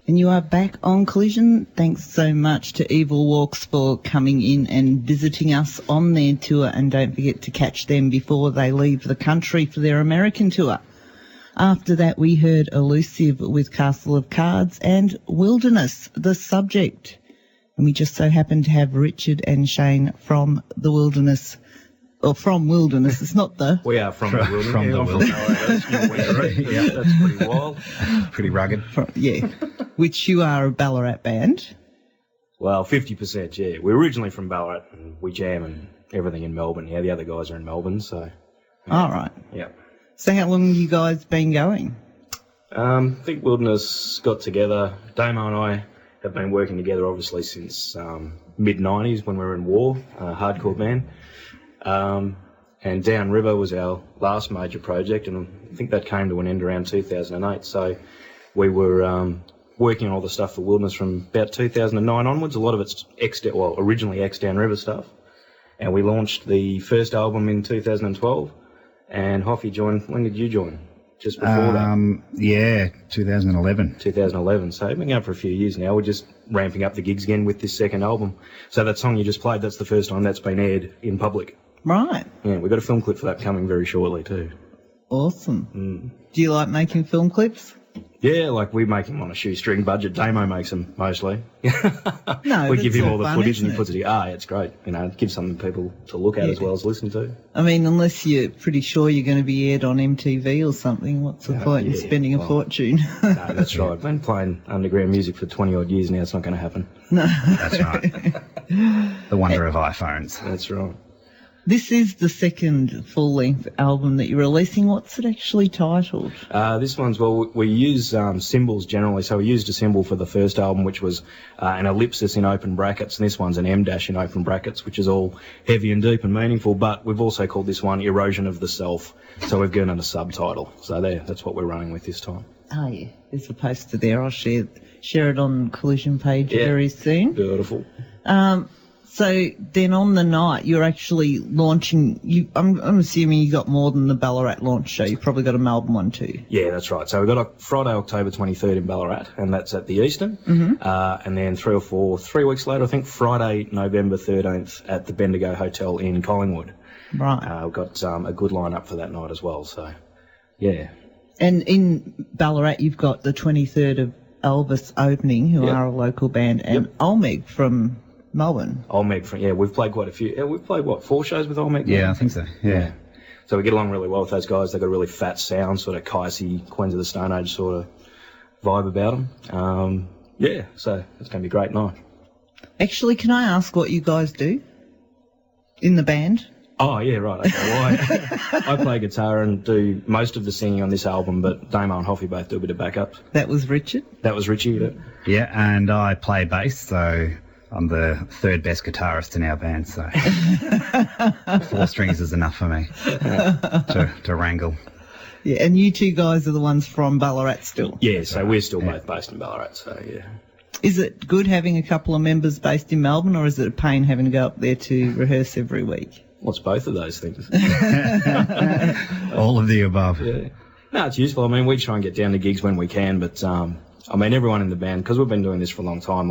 And you are back on Collision. Thanks so much to Evil Walks for coming in and visiting us on their tour, and don't forget to catch them before they leave the country for their American tour. After that, we heard Elusive with Castle of Cards and Wildeornes, the subject. And we just so happen to have Richard and Shane from the Wildeornes. Or from Wildeornes, it's not the... We are from the Wildeornes. From the Wildeornes. Yeah, that's pretty wild. Pretty rugged. Yeah, which you are a Ballarat band. Well, 50%, yeah. We're originally from Ballarat, and we jam and everything in Melbourne. Yeah, the other guys are in Melbourne, so... Yeah. All right. Yeah. So how long have you guys been going? I think Wildeornes got together. Damo and I have been working together, obviously, since mid-90s when we were in war, hardcore band. And Downriver was our last major project, and I think that came to an end around 2008. So we were working on all the stuff for Wildeornes from about 2009 onwards. A lot of it's originally ex-Downriver stuff. And we launched the first album in 2012, and Hoffy joined. When did you join? Just before that? Yeah, 2011. 2011. So we've been going for a few years now. We're just ramping up the gigs again with this second album. So that song you just played, that's the first time that's been aired in public. Right. Yeah, we've got a film clip for that coming very shortly too. Awesome. Do you like making film clips? Yeah, like we make them on a shoestring budget. Damo makes them mostly. No, we give him all the fun, footage and he it? puts it. It's great. It gives something people to look at as well as listen to. I mean, unless you're pretty sure you're going to be aired on MTV or something, what's the point in spending a fortune? No, that's right. I've been playing underground music for 20 odd years now. It's not going to happen. No. That's right. The wonder of iPhones. That's right. This is the second full-length album that you're releasing. What's it actually titled? This one's, we use symbols generally. So we used a symbol for the first album, which was an ellipsis in open brackets, and this one's an M dash in open brackets, which is all heavy and deep and meaningful. But we've also called this one Erosion of the Self. So we've given it a subtitle. So that's what we're running with this time. Oh, yeah. There's a poster there. I'll share it on Collision page very soon. Beautiful. So then on the night, you're actually launching, I'm assuming you got more than the Ballarat launch show. You probably got a Melbourne one too. Yeah, that's right. So we've got a Friday, October 23rd in Ballarat, and that's at the Eastern. Mm-hmm. And then 3 weeks later, I think Friday, November 13th at the Bendigo Hotel in Collingwood. Right. We've got a good lineup for that night as well, so yeah. And in Ballarat, you've got the 23rd of Elvis opening, who are a local band, and Olmec from... Melbourne. Olmec, we've played quite a few. Yeah, we've played, 4 shows with Olmec? Yeah, I think so, yeah. So we get along really well with those guys. They've got a really fat sound, sort of Kaisi, Queens of the Stone Age sort of vibe about them. So it's going to be a great night. Actually, can I ask what you guys do in the band? Oh, yeah, right. Okay. Well, I play guitar and do most of the singing on this album, but Damo and Hoffy both do a bit of backup. That was Richard? That was Richie, Yeah, and I play bass, so... I'm the third best guitarist in our band, so 4 strings is enough for me to wrangle. Yeah, and you two guys are the ones from Ballarat still? Yeah, so we're still both based in Ballarat, so yeah. Is it good having a couple of members based in Melbourne, or is it a pain having to go up there to rehearse every week? What's both of those things? All of the above. Yeah. No, it's useful. I mean, we try and get down to gigs when we can, but... everyone in the band, because we've been doing this for a long time,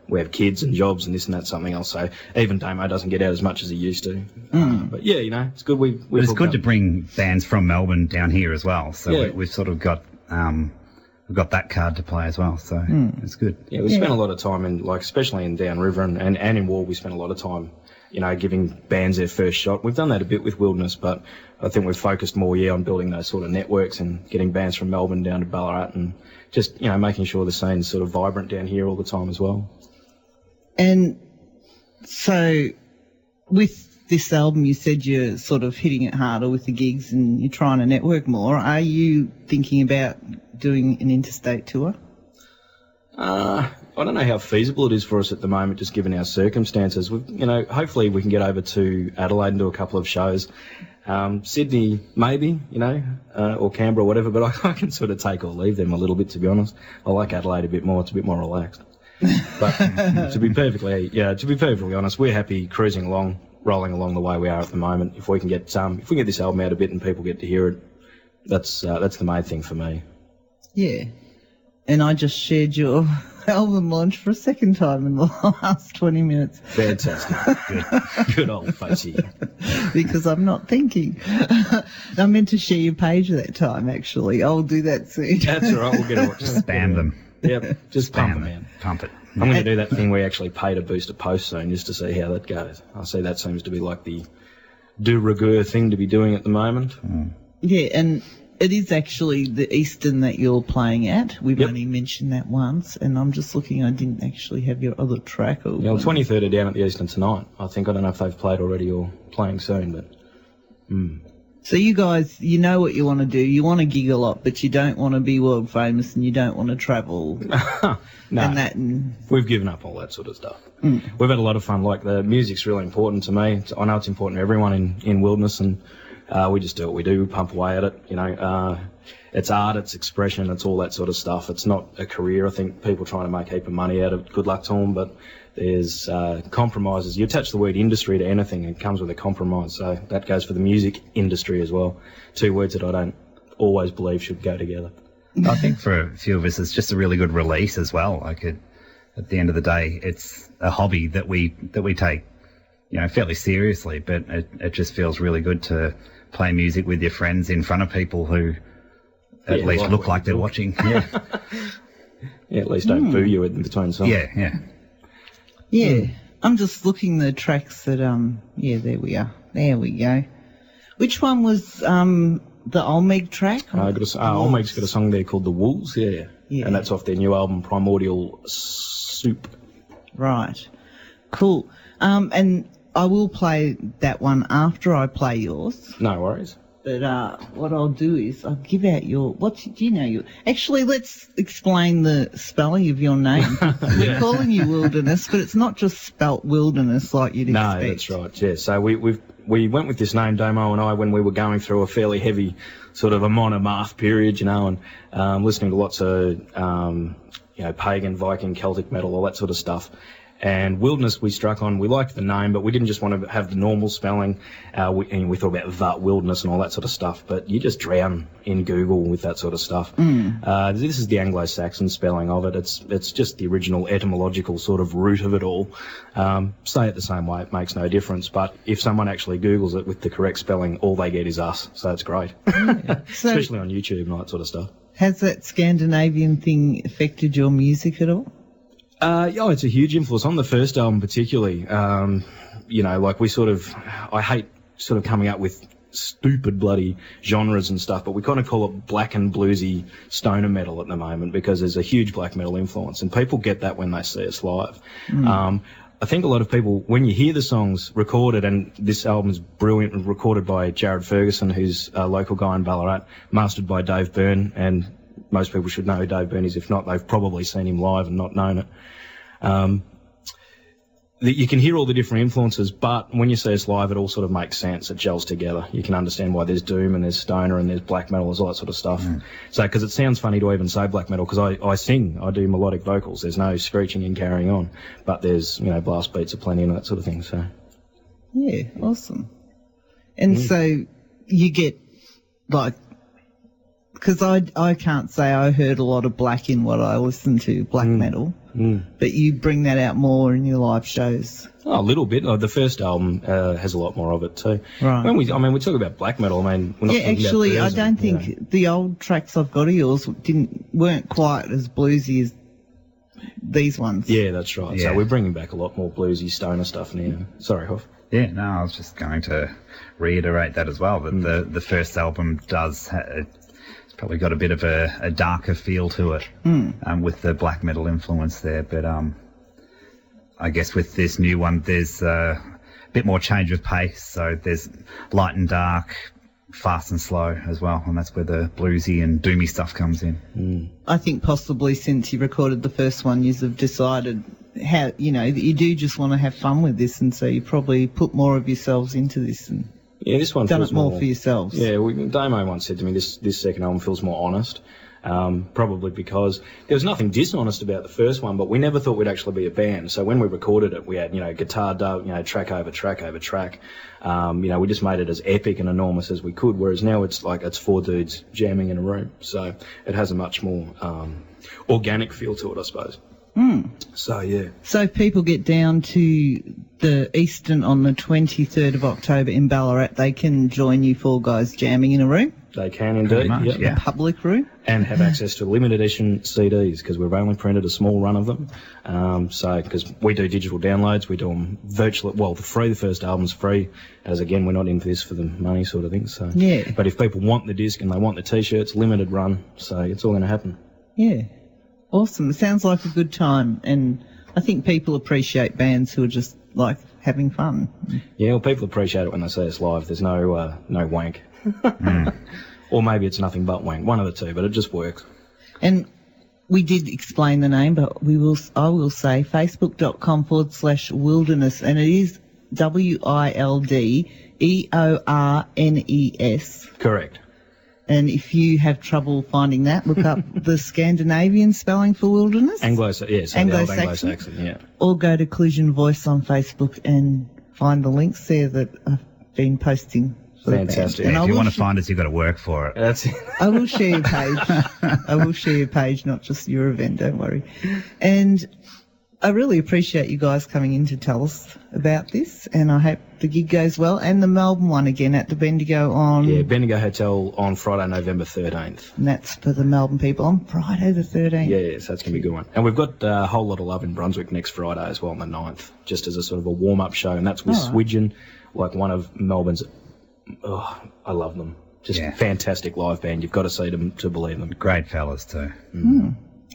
we have kids and jobs and this and that, something else, so even Damo doesn't get out as much as he used to. But yeah, it's good. But it's good to bring bands from Melbourne down here as well, so we've sort of got we've got that card to play as well, so it's good. Yeah, we spent a lot of time in, especially in Downriver and in War, we spent a lot of time, giving bands their first shot. We've done that a bit with Wildeornes, but I think we've focused more, on building those sort of networks and getting bands from Melbourne down to Ballarat and just, making sure the scene's sort of vibrant down here all the time as well. And so with this album, you said you're sort of hitting it harder with the gigs and you're trying to network more. Are you thinking about doing an interstate tour? I don't know how feasible it is for us at the moment, just given our circumstances. Hopefully we can get over to Adelaide and do a couple of shows. Sydney, maybe, or Canberra or whatever, but I can sort of take or leave them a little bit, to be honest. I like Adelaide a bit more. It's a bit more relaxed. But to be perfectly honest, we're happy cruising along, rolling along the way we are at the moment. If we can get this album out a bit and people get to hear it, that's the main thing for me. Yeah. and I just shared your album launch for a second time in the last 20 minutes. Fantastic. Good old Facey. Because I'm not thinking. I meant to share your page that time, actually. I'll do that soon. That's all right. We'll get it. Just spam them. Yep. Just pump them, man. Pump it. I'm going to do that thing where you actually pay to boost a post soon just to see how that goes. I see that seems to be like the de rigueur thing to be doing at the moment. Yeah, and it is actually the Eastern that you're playing at. We've only mentioned that once, and I'm just looking. I didn't actually have your other track. Yeah, well, 23rd are down at the Eastern tonight. I think. I don't know if they've played already or playing soon, but... So you guys, you know what you want to do. You want to gig a lot, but you don't want to be world famous and you don't want to travel. No, we've given up all that sort of stuff. We've had a lot of fun. Like, the music's really important to me. I know it's important to everyone in Wildeornes, and we just do what we do. We pump away at it, you know. It's art, it's expression, it's all that sort of stuff. It's not a career. I think people trying to make a heap of money out of it, good luck to them, but there's compromises. You attach the word industry to anything, it comes with a compromise. So that goes for the music industry as well. Two words that I don't always believe should go together. I think for a few of us, it's just a really good release as well. Like, at the end of the day, it's a hobby that we take, you know, fairly seriously, but it just feels really good to play music with your friends in front of people who at least look like they're watching. Yeah. Yeah, at least don't boo you in between songs. Yeah. I'm just looking the tracks that, there we are. There we go. Which one was the Olmeg track? Olmeg's got a song there called The Wolves, yeah. And that's off their new album, Primordial Soup. Right. Cool. And I will play that one after I play yours. No worries. But what I'll do is I'll give out your... Actually, let's explain the spelling of your name. We're calling you Wildeornes, but it's not just spelt wilderness like you'd expect. No, that's right, yeah. So we went with this name, Damo and I, when we were going through a fairly heavy sort of a monomath period, you know, and listening to lots of, pagan, Viking, Celtic metal, all that sort of stuff. And Wildeornes we struck on, we liked the name, but we didn't just want to have the normal spelling. We thought about that wilderness and all that sort of stuff, but you just drown in Google with that sort of stuff. This is the Anglo-Saxon spelling of it. It's just the original etymological sort of root of it all. Say it the same way, it makes no difference, but if someone actually Googles it with the correct spelling, all they get is us, so it's great. Especially on YouTube and all that sort of stuff. Has that Scandinavian thing affected your music at all? It's a huge influence on the first album particularly. I hate sort of coming up with stupid bloody genres and stuff, but we kind of call it black and bluesy stoner metal at the moment because there's a huge black metal influence, and people get that when they see us live. I think a lot of people, when you hear the songs recorded, and this album's brilliant, recorded by Jared Ferguson, who's a local guy in Ballarat, mastered by Dave Byrne, and most people should know who Dave Byrne is. If not, they've probably seen him live and not known it. You can hear all the different influences, but when you see us live, it all sort of makes sense. It gels together. You can understand why there's doom and there's stoner and there's black metal, there's all that sort of stuff. So, because it sounds funny to even say black metal, because I sing, I do melodic vocals. There's no screeching and carrying on, but there's, blast beats aplenty and that sort of thing. So, yeah, awesome. And so you get like. Because I can't say I heard a lot of black in what I listened to, black metal, but you bring that out more in your live shows. Oh, a little bit. The first album has a lot more of it too. Right. When we talk about black metal, we're not talking actually, about I don't think the old tracks I've got of yours weren't quite as bluesy as these ones. Yeah, that's right. Yeah. So we're bringing back a lot more bluesy stoner stuff now. Sorry, Hoff. Yeah, no, I was just going to reiterate that as well, that the first album does... probably got a bit of a darker feel to it with the black metal influence there. But I guess with this new one, there's a bit more change of pace. So there's light and dark, fast and slow as well. And that's where the bluesy and doomy stuff comes in. I think possibly since you recorded the first one, you have decided how, that you do just want to have fun with this. And so you probably put more of yourselves into this. Yeah, this one done feels it more for yourselves. Yeah, Damo once said to me this second album feels more honest. Probably because there was nothing dishonest about the first one, but we never thought we'd actually be a band. So when we recorded it, we had, guitar dub, track over track over track. We just made it as epic and enormous as we could, whereas now it's like it's four dudes jamming in a room. So it has a much more organic feel to it, I suppose. So, yeah. So if people get down to the Eastern on the 23rd of October in Ballarat, they can join you four guys jamming in a room? They can indeed, A public room? And have access to limited edition CDs, because we've only printed a small run of them. Because we do digital downloads, we do them virtually, the first album's free, as again, we're not in this for the money sort of thing. So. Yeah. But if people want the disc and they want the T-shirts, limited run, so it's all going to happen. Yeah. Awesome. It sounds like a good time, and I think people appreciate bands who are just, like, having fun. Yeah, well, people appreciate it when they see us live. There's no wank. Or maybe it's nothing but wank. One of the two, but it just works. And we did explain the name, but I will say facebook.com/Wildeornes, and it is WILDEORNES. Correct. And if you have trouble finding that, look up the Scandinavian spelling for wilderness. Anglo-Saxon, yeah. Or go to Collision Voice on Facebook and find the links there that I've been posting. Fantastic. And if you want to find us, you've got to work for it. That's it. I will share your page. I will share your page, not just your event, don't worry. And I really appreciate you guys coming in to tell us about this, and I hope the gig goes well. And the Melbourne one again at the Bendigo on... Yeah, Bendigo Hotel on Friday, November 13th. And that's for the Melbourne people on Friday the 13th. Yeah, so that's going to be a good one. And we've got a whole lot of love in Brunswick next Friday as well on the 9th, just as a sort of a warm-up show, and that's with Swidgen, like one of Melbourne's... Oh, I love them. Just fantastic live band. You've got to see them to believe them. Great fellas too.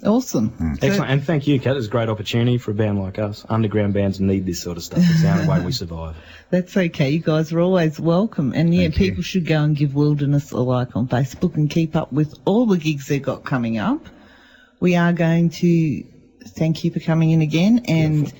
Awesome. Excellent. And thank you, Kat. It's a great opportunity for a band like us. Underground bands need this sort of stuff. It's the only way we survive. That's okay. You guys are always welcome. And people should go and give Wilderness a like on Facebook and keep up with all the gigs they've got coming up. We are going to thank you for coming in again, and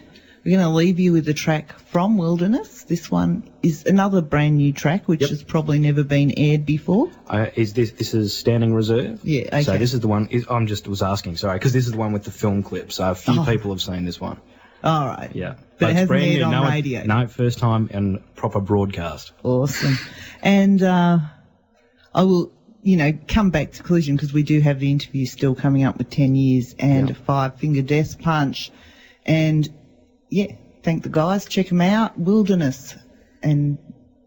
we're going to leave you with a track from Wilderness. This one is another brand new track, which has probably never been aired before. This is Standing Reserve? Yeah, okay. So this is the one, was asking, sorry, because this is the one with the film clip. So a few people have seen this one. All right. Yeah. But it hasn't aired on radio. No, first time and proper broadcast. Awesome. And I will, come back to Collision, because we do have the interview still coming up with 10 years and a 5-finger death punch. And thank the guys. Check them out. Wilderness. And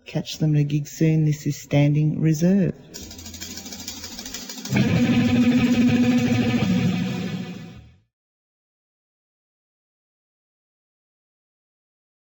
catch them at a gig soon. This is Standing Reserve.